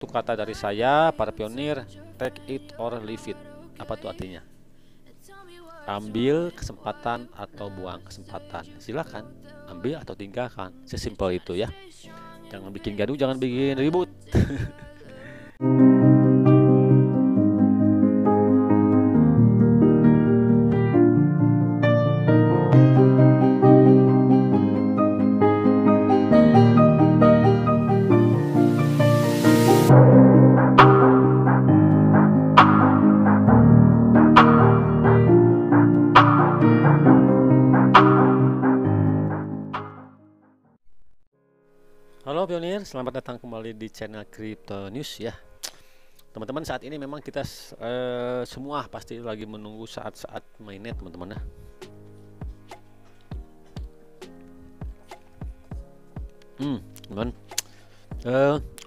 satu kata dari saya, para pionir, take it or leave it. Apa tuh artinya? Ambil kesempatan atau buang kesempatan. Silakan ambil atau tinggalkan. Sesimpel itu ya. Jangan bikin gaduh, jangan bikin ribut. Halo pionir, selamat datang kembali di channel Crypto News ya. Teman-teman, saat ini memang kita semua pasti lagi menunggu saat-saat mainnet teman-teman ya. Teman,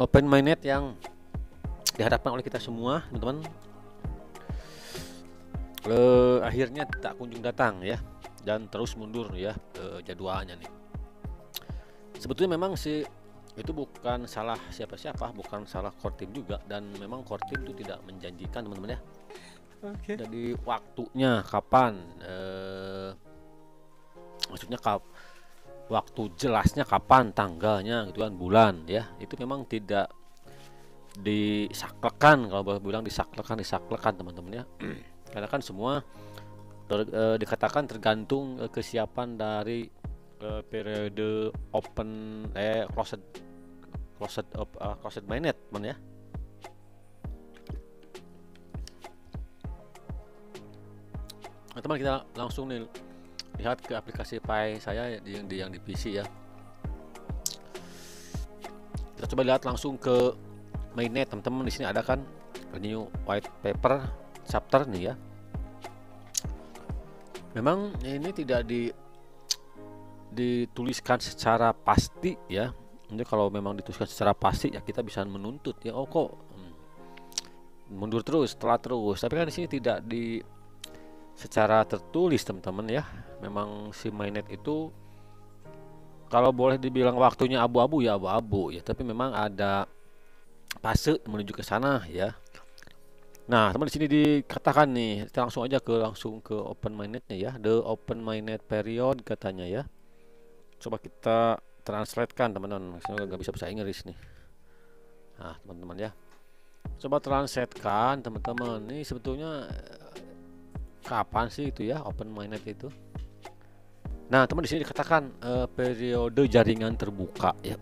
open mainnet yang diharapkan oleh kita semua teman-teman, akhirnya tak kunjung datang ya, dan terus mundur ya jadwalnya nih. Sebetulnya memang sih itu bukan salah siapa-siapa, bukan salah core team juga, dan memang core team itu tidak menjanjikan teman-teman ya. Oke. Jadi waktunya kapan, maksudnya waktu jelasnya kapan, tanggalnya gitu kan, bulan ya, itu memang tidak disaklekan. Kalau boleh bilang disaklekan teman-teman ya. Karena kan semua dikatakan tergantung kesiapan dari periode open closed mainnet teman ya. Nah, teman, kita langsung nih lihat ke aplikasi Pi saya yang di PC ya. Kita coba lihat langsung ke mainnet teman-teman. Di sini ada kan new white paper chapter nih ya. Memang ini tidak dituliskan secara pasti ya. Jadi kalau memang dituliskan secara pasti ya kita bisa menuntut ya, oh kok mundur terus, telah terus. Tapi kan di sini tidak secara tertulis teman-teman ya. Memang si mainnet itu kalau boleh dibilang waktunya abu-abu ya abu-abu ya, tapi memang ada fase menuju ke sana ya. Nah, teman, di sini dikatakan nih, kita langsung ke open mainnetnya ya. The open mainnet period katanya ya. Coba kita translatekan teman-teman, saya nggak bisa bahasa Inggris nih. Nah teman-teman ya, coba translatekan teman-teman. Ini sebetulnya kapan sih itu ya open mainnet itu? Nah teman, di sini dikatakan periode jaringan terbuka ya.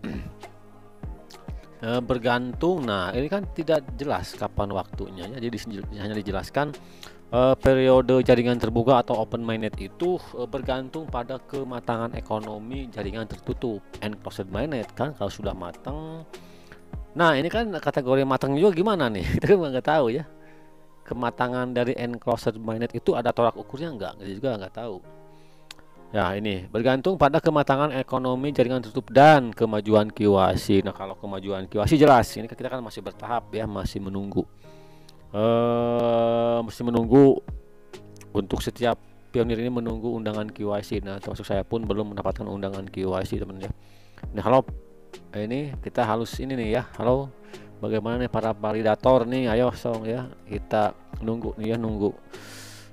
Bergantung. Nah ini kan tidak jelas kapan waktunya ya, jadi hanya dijelaskan periode jaringan terbuka atau open mainnet itu bergantung pada kematangan ekonomi jaringan tertutup, enclosed mainnet kan. Kalau sudah matang, nah ini kan kategori matang juga gimana nih, kita kan nggak tahu ya. Kematangan dari enclosed mainnet itu ada tolak ukurnya nggak, kita juga nggak tahu ya. Ini bergantung pada kematangan ekonomi jaringan tertutup dan kemajuan KYC. Nah kalau kemajuan KYC jelas, ini kita kan masih bertahap ya, masih menunggu. Mesti menunggu untuk setiap pionir ini menunggu undangan KYC. Nah termasuk saya pun belum mendapatkan undangan KYC teman ya. Nah halo, ini kita harus ini nih ya, halo, bagaimana nih para validator nih, ayo song ya, kita nunggu nih ya, nunggu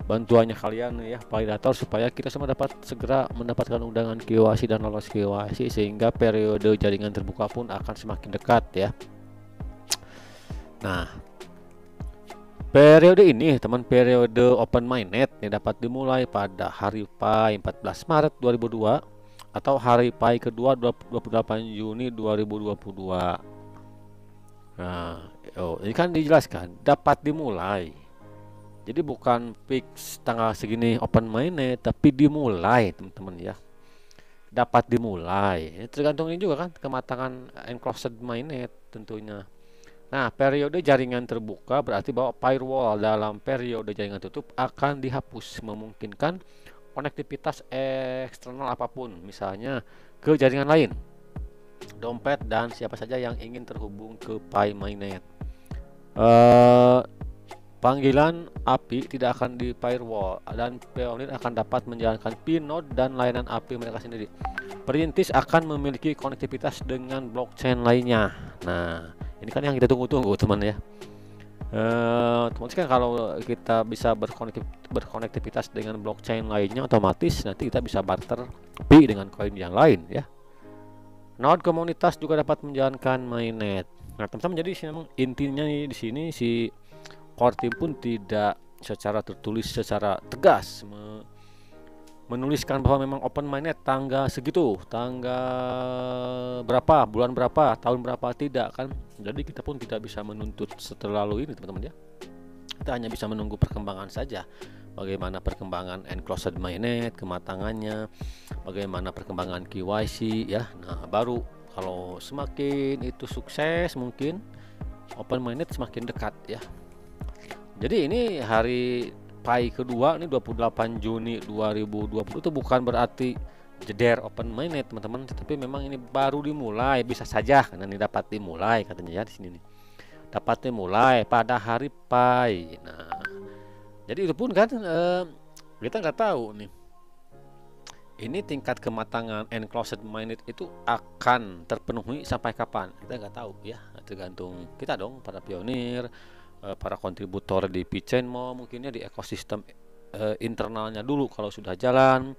bantuannya kalian nih ya validator, supaya kita semua dapat segera mendapatkan undangan KYC dan lolos KYC, sehingga periode jaringan terbuka pun akan semakin dekat ya. Nah periode ini teman, periode open mainnet yang dapat dimulai pada hari Pi 14 Maret 2002 atau hari Pi kedua 28 Juni 2022. Nah, ini kan dijelaskan dapat dimulai. Jadi bukan fix tanggal segini open mainnet, tapi dimulai teman-teman ya. Dapat dimulai. Tergantung ini juga kan kematangan enclosed mainnet tentunya. Nah, periode jaringan terbuka berarti bahwa firewall dalam periode jaringan tutup akan dihapus, memungkinkan konektivitas eksternal apapun, misalnya ke jaringan lain, dompet, dan siapa saja yang ingin terhubung ke Pi mainnet. Panggilan API tidak akan di firewall, dan pionir akan dapat menjalankan P-node dan layanan API mereka sendiri. Perintis akan memiliki konektivitas dengan blockchain lainnya. Nah Ini kan yang kita tunggu-tunggu teman ya. Otomatis kan kalau kita bisa berkonektivitas dengan blockchain lainnya, otomatis nanti kita bisa barter pi dengan koin yang lain ya. Node komunitas juga dapat menjalankan mainnet. Nah teman-teman, jadi memang intinya di sini si core team pun tidak secara tertulis secara tegas menuliskan bahwa memang open mainnet tanggal segitu, tanggal berapa, bulan berapa, tahun berapa, tidak kan. Jadi kita pun tidak bisa menuntut terlalu ini teman-teman ya. Kita hanya bisa menunggu perkembangan saja. Bagaimana perkembangan enclosed mainnet, kematangannya, bagaimana perkembangan KYC ya. Nah, baru kalau semakin itu sukses, mungkin open mainnet semakin dekat ya. Jadi ini hari Pi kedua ini 28 Juni 2020 itu bukan berarti jeder open mainnet teman-teman, tetapi memang ini baru dimulai, bisa saja karena ini dapat dimulai katanya ya di sini nih. Dapat dimulai pada hari Pi. Nah, jadi itu pun kan kita nggak tahu nih. Ini tingkat kematangan enclosed mainnet itu akan terpenuhi sampai kapan? Kita nggak tahu ya, tergantung kita dong, para pionir, para kontributor di P-Chainmo, mungkinnya di ekosistem internalnya dulu. Kalau sudah jalan,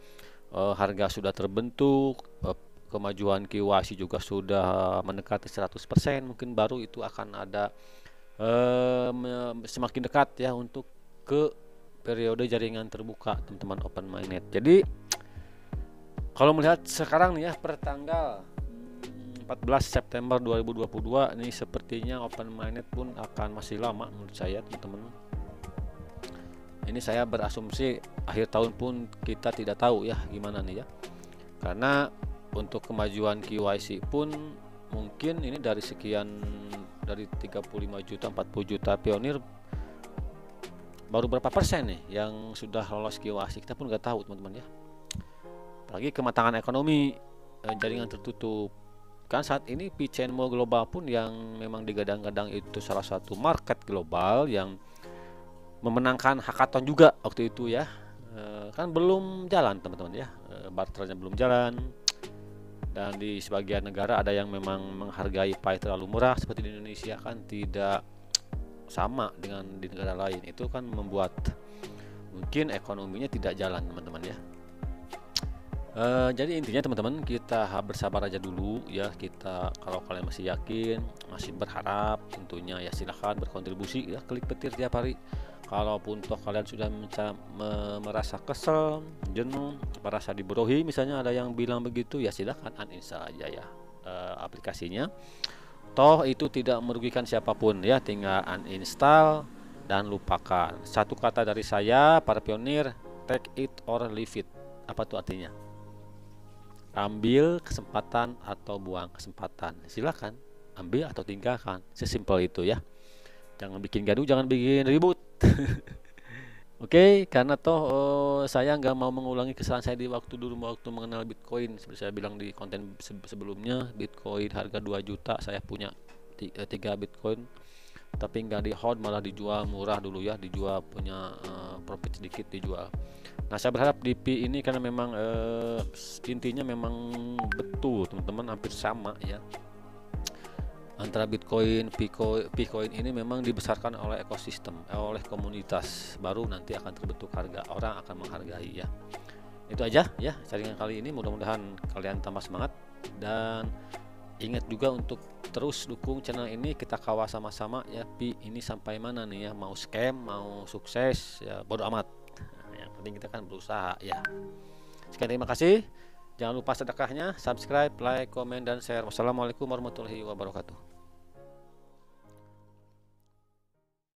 harga sudah terbentuk, kemajuan KYC juga sudah mendekati 100%, mungkin baru itu akan ada semakin dekat ya untuk ke periode jaringan terbuka teman-teman open mainnet. Jadi kalau melihat sekarang nih ya, per tanggal 14 September 2022 ini sepertinya open mainnet pun akan masih lama menurut saya teman-teman. Ini saya berasumsi akhir tahun pun kita tidak tahu ya gimana nih ya. Karena untuk kemajuan KYC pun mungkin ini dari sekian, dari 35 juta 40 juta pionir, baru berapa persen nih yang sudah lolos KYC, kita pun nggak tahu teman-teman ya. Apalagi kematangan ekonomi, jaringan tertutup. Kan saat ini P-Chainmo global pun yang memang digadang-gadang itu salah satu market global yang memenangkan hackathon juga waktu itu ya, kan belum jalan teman-teman ya, barternya belum jalan, dan di sebagian negara ada yang memang menghargai Pi terlalu murah seperti di Indonesia, kan tidak sama dengan di negara lain. Itu kan membuat mungkin ekonominya tidak jalan teman-teman ya. Jadi intinya teman-teman, kita bersabar aja dulu ya. Kita, kalau kalian masih yakin, masih berharap, tentunya ya silahkan berkontribusi ya, klik petir tiap hari. Kalaupun toh kalian sudah merasa kesel, jenuh, merasa dibodohi, misalnya ada yang bilang begitu, ya silahkan uninstall aja ya aplikasinya. Toh itu tidak merugikan siapapun ya, tinggal uninstall dan lupakan. Satu kata dari saya, para pionir, take it or leave it. Apa tuh artinya? Ambil kesempatan atau buang kesempatan, silakan ambil atau tinggalkan, sesimpel itu ya. Jangan bikin gaduh, jangan bikin ribut. Oke, karena toh saya nggak mau mengulangi kesalahan saya di waktu mengenal Bitcoin. Seperti saya bilang di konten sebelumnya, Bitcoin harga 2 juta, saya punya 3 Bitcoin, tapi nggak di hold, malah dijual murah dulu ya, dijual, punya profit sedikit dijual. Nah, saya berharap di Pi ini karena memang intinya memang betul teman-teman, hampir sama ya antara Bitcoin, Picoin ini memang dibesarkan oleh ekosistem, oleh komunitas, baru nanti akan terbentuk harga, orang akan menghargai ya. Itu aja ya jaringan kali ini, mudah-mudahan kalian tambah semangat, dan ingat juga untuk terus dukung channel ini, kita kawal sama-sama ya. Pi ini sampai mana nih ya, mau scam mau sukses ya bodo amat. Yang penting kita kan berusaha ya. Sekian, terima kasih. Jangan lupa sedekahnya, subscribe, like, komen, dan share. Wassalamualaikum warahmatullahi wabarakatuh.